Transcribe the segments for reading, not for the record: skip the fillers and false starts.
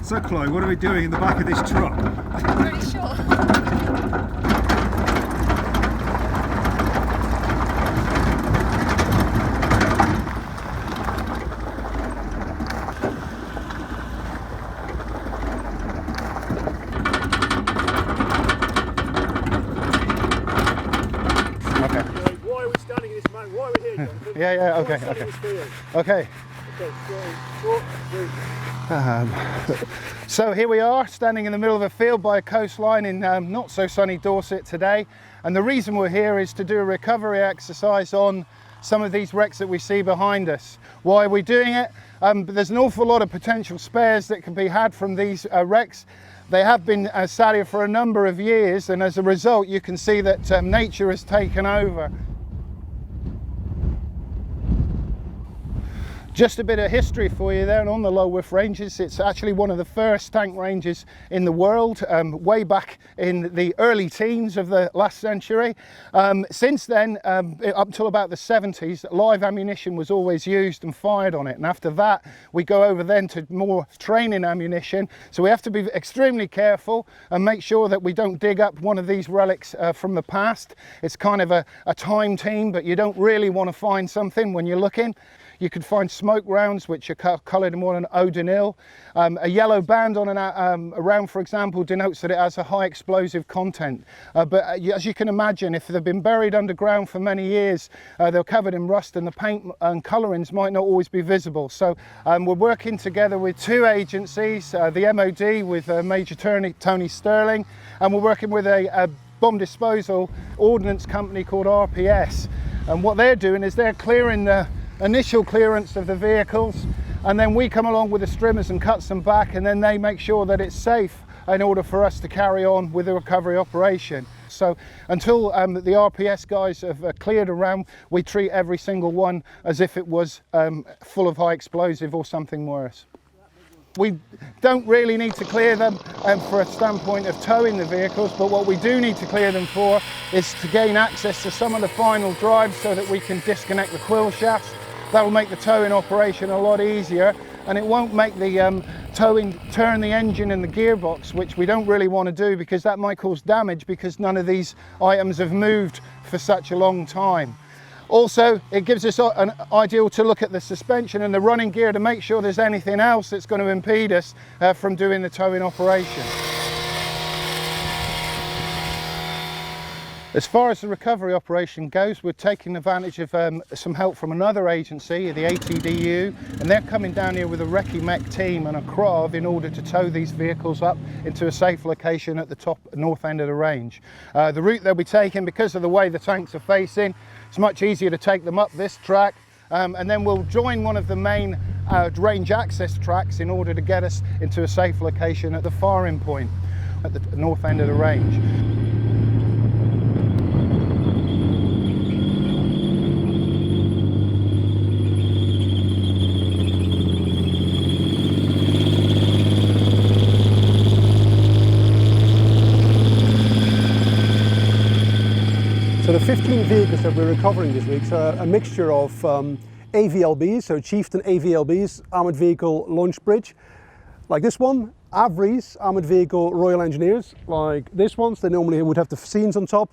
So Chloe, what are we doing in the back of this truck? I'm not really sure. Why are we standing in this man? Why are we here, Jonathan? Yeah, okay, Why are we standing in this field? okay. Okay, short, So here we are, standing in the middle of a field by a coastline in not so sunny Dorset today. And the reason we're here is to do a recovery exercise on some of these wrecks that we see behind us. Why are we doing it? There's an awful lot of potential spares that can be had from these wrecks. They have been sat here for a number of years, and as a result you can see that nature has taken over. Just a bit of history for you there, and on the Lulworth ranges, it's actually one of the first tank ranges in the world, way back in the early teens of the last century. Since then, up until about the 70s, live ammunition was always used and fired on it, and after that we go over then to more training ammunition. So we have to be extremely careful and make sure that we don't dig up one of these relics from the past. It's kind of a time team, but you don't really want to find something when you're looking. You could find smoke rounds which are coloured in an O'Donnell. A yellow band on a round, for example, denotes that it has a high explosive content. But as you can imagine, if they've been buried underground for many years, they're covered in rust, and the paint and colourings might not always be visible. So we're working together with two agencies, the MOD with Major Tony Sterling, and we're working with a bomb disposal ordnance company called RPS. And what they're doing is they're clearing the initial clearance of the vehicles, and then we come along with the strimmers and cuts them back, and then they make sure that it's safe in order for us to carry on with the recovery operation. So until the RPS guys have cleared around, we treat every single one as if it was full of high explosive or something worse. We don't really need to clear them for a standpoint of towing the vehicles, but what we do need to clear them for is to gain access to some of the final drives so that we can disconnect the quill shafts. That will make the towing operation a lot easier, and it won't make the towing turn the engine and the gearbox, which we don't really want to do because that might cause damage because none of these items have moved for such a long time. Also, it gives us an ideal to look at the suspension and the running gear to make sure there's anything else that's going to impede us from doing the towing operation. As far as the recovery operation goes, we're taking advantage of some help from another agency, the ATDU, and they're coming down here with a recce mech team and a CRAV in order to tow these vehicles up into a safe location at the top north end of the range. The route they'll be taking, because of the way the tanks are facing, it's much easier to take them up this track, and then we'll join one of the main range access tracks in order to get us into a safe location at the firing point at the north end of the range. So the 15 vehicles that we're recovering this week are a mixture of AVLBs, so Chieftain AVLBs, Armoured Vehicle Launch Bridge, like this one, AVRIs, Armoured Vehicle Royal Engineers, like this one, so they normally would have the scenes on top.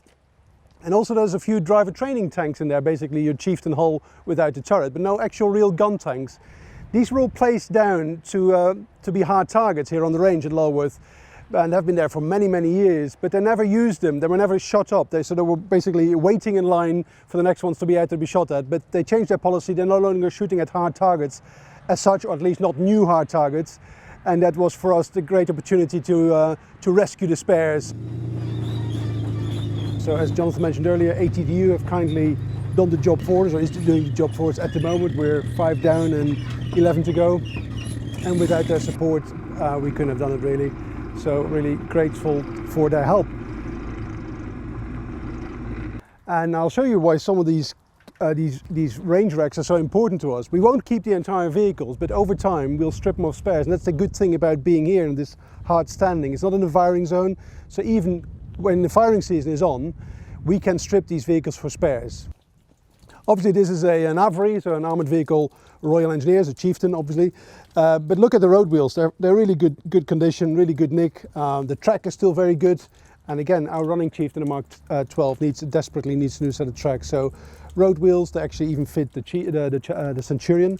And also there's a few driver training tanks in there, basically your Chieftain hull without the turret, but no actual real gun tanks. These were all placed down to be hard targets here on the range at Lulworth, and have been there for many, many years, but they never used them. They were never shot up. They were basically waiting in line for the next ones to be out to be shot at, but they changed their policy. They're no longer shooting at hard targets as such, or at least not new hard targets, and that was for us the great opportunity to rescue the spares. So as Jonathan mentioned earlier, ATDU have kindly done the job for us, or is doing the job for us at the moment. We're 5 down and 11 to go, and without their support we couldn't have done it really. So really grateful for their help. And I'll show you why some of these range wrecks are so important to us. We won't keep the entire vehicles, but over time we'll strip them of spares, and that's the good thing about being here in this hard standing. It's not in a firing zone, so even when the firing season is on, we can strip these vehicles for spares. Obviously this is an Avery, so an armoured vehicle, Royal Engineers, a Chieftain obviously. But look at the road wheels, they're really good condition, really good nick. The track is still very good. And again, our running Chieftain, a Mark 12, desperately needs a new set of tracks. So road wheels, they actually even fit the Centurion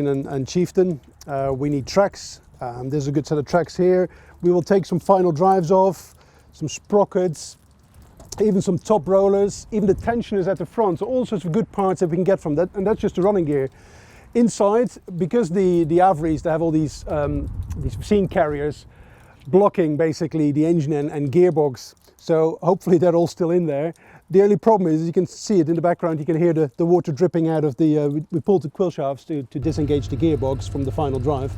and Chieftain. We need tracks. There's a good set of tracks here. We will take some final drives off, some sprockets, even some top rollers, even the tensioners at the front. So all sorts of good parts that we can get from that, and that's just the running gear. Inside, because the Averys, they have all these scene carriers blocking basically the engine and gearbox. So hopefully they're all still in there. The only problem is, you can see it in the background, you can hear the water dripping out of the, we pulled the quill shafts to disengage the gearbox from the final drive,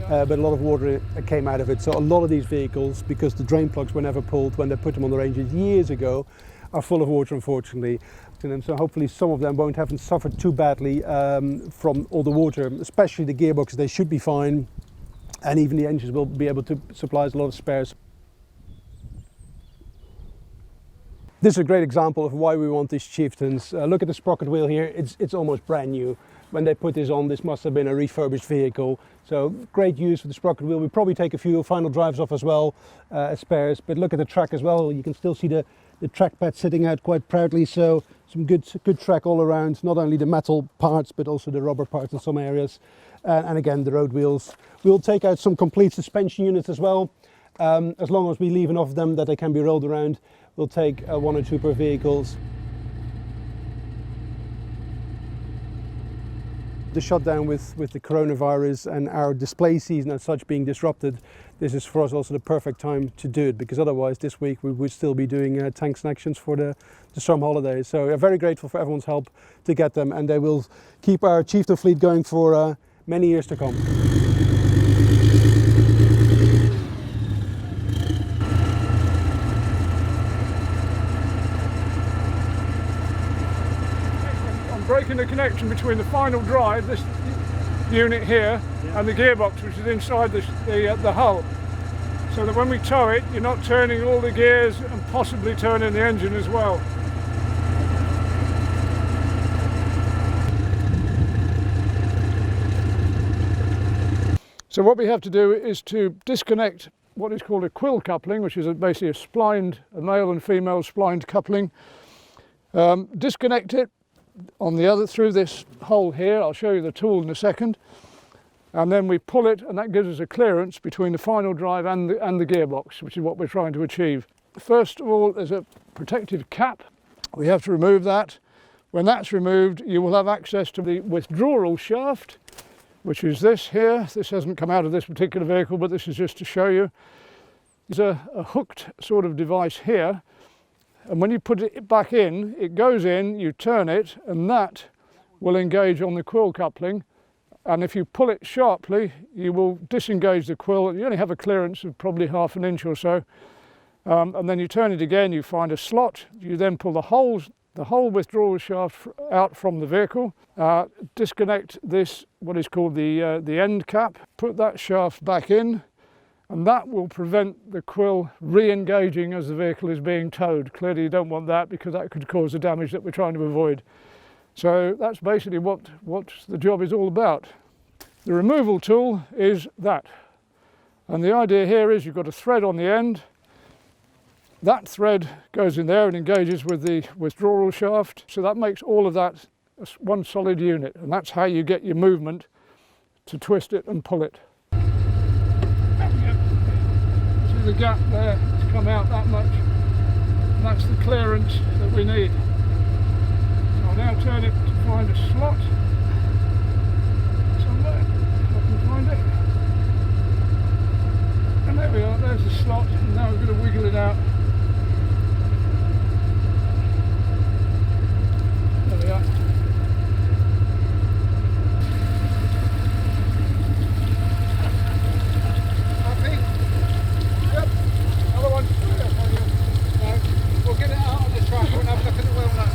but a lot of water came out of it. So a lot of these vehicles, because the drain plugs were never pulled when they put them on the ranges years ago, are full of water, unfortunately. And so hopefully some of them haven't suffered too badly from all the water, especially the gearboxes. They should be fine, and even the engines will be able to supply us a lot of spares. This is a great example of why we want these Chieftains. Look at the sprocket wheel here, it's almost brand new. When they put this on, this must have been a refurbished vehicle. So great use for the sprocket wheel. We'll probably take a few final drives off as well as spares, but look at the track as well. You can still see the trackpad sitting out quite proudly, so some good track all around, not only the metal parts but also the rubber parts in some areas. And again, the road wheels. We'll take out some complete suspension units as well. As long as we leave enough of them that they can be rolled around, we'll take 1 or 2 per vehicles. The shutdown with the coronavirus and our display season as such being disrupted, this is for us also the perfect time to do it, because otherwise this week we would still be doing tanks and actions for the summer holidays. So we're very grateful for everyone's help to get them, and they will keep our Chieftain fleet going for many years to come. Breaking the connection between the final drive, this unit here, and the gearbox, which is inside the hull, so that when we tow it, you're not turning all the gears and possibly turning the engine as well. So what we have to do is to disconnect what is called a quill coupling, which is basically a male and female splined coupling. Disconnect it on the other through this hole here. I'll show you the tool in a second, and then we pull it, and that gives us a clearance between the final drive and the gearbox, which is what we're trying to achieve. First of all, there's a protective cap. We have to remove that. When that's removed, you will have access to the withdrawal shaft, which is this here. This hasn't come out of this particular vehicle, but this is just to show you. There's a hooked sort of device here, and when you put it back in, it goes in, you turn it, and that will engage on the quill coupling. And if you pull it sharply, you will disengage the quill. You only have a clearance of probably ½ an inch or so. And then you turn it again, you find a slot. You then pull the whole withdrawal shaft out from the vehicle. Disconnect this, what is called the end cap. Put that shaft back in, and that will prevent the quill re-engaging as the vehicle is being towed. Clearly you don't want that, because that could cause the damage that we're trying to avoid. So that's basically what the job is all about. The removal tool is that. And the idea here is you've got a thread on the end. That thread goes in there and engages with the withdrawal shaft. So that makes all of that one solid unit. And that's how you get your movement to twist it and pull it. The gap there to come out that much, and that's the clearance that we need. So I'll now turn it to find a slot somewhere, if I can find it, and there we are, there's the slot, and now we're going to wiggle it out. There we are. We'll get it out on the track and have a look at the wheel nuts.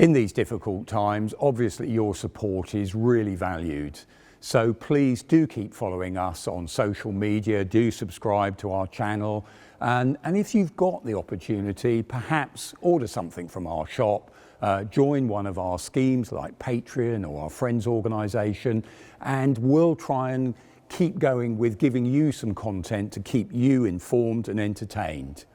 In these difficult times, obviously your support is really valued. So please do keep following us on social media, do subscribe to our channel, and if you've got the opportunity, perhaps order something from our shop, join one of our schemes like Patreon or our Friends organisation, and we'll try and keep going with giving you some content to keep you informed and entertained.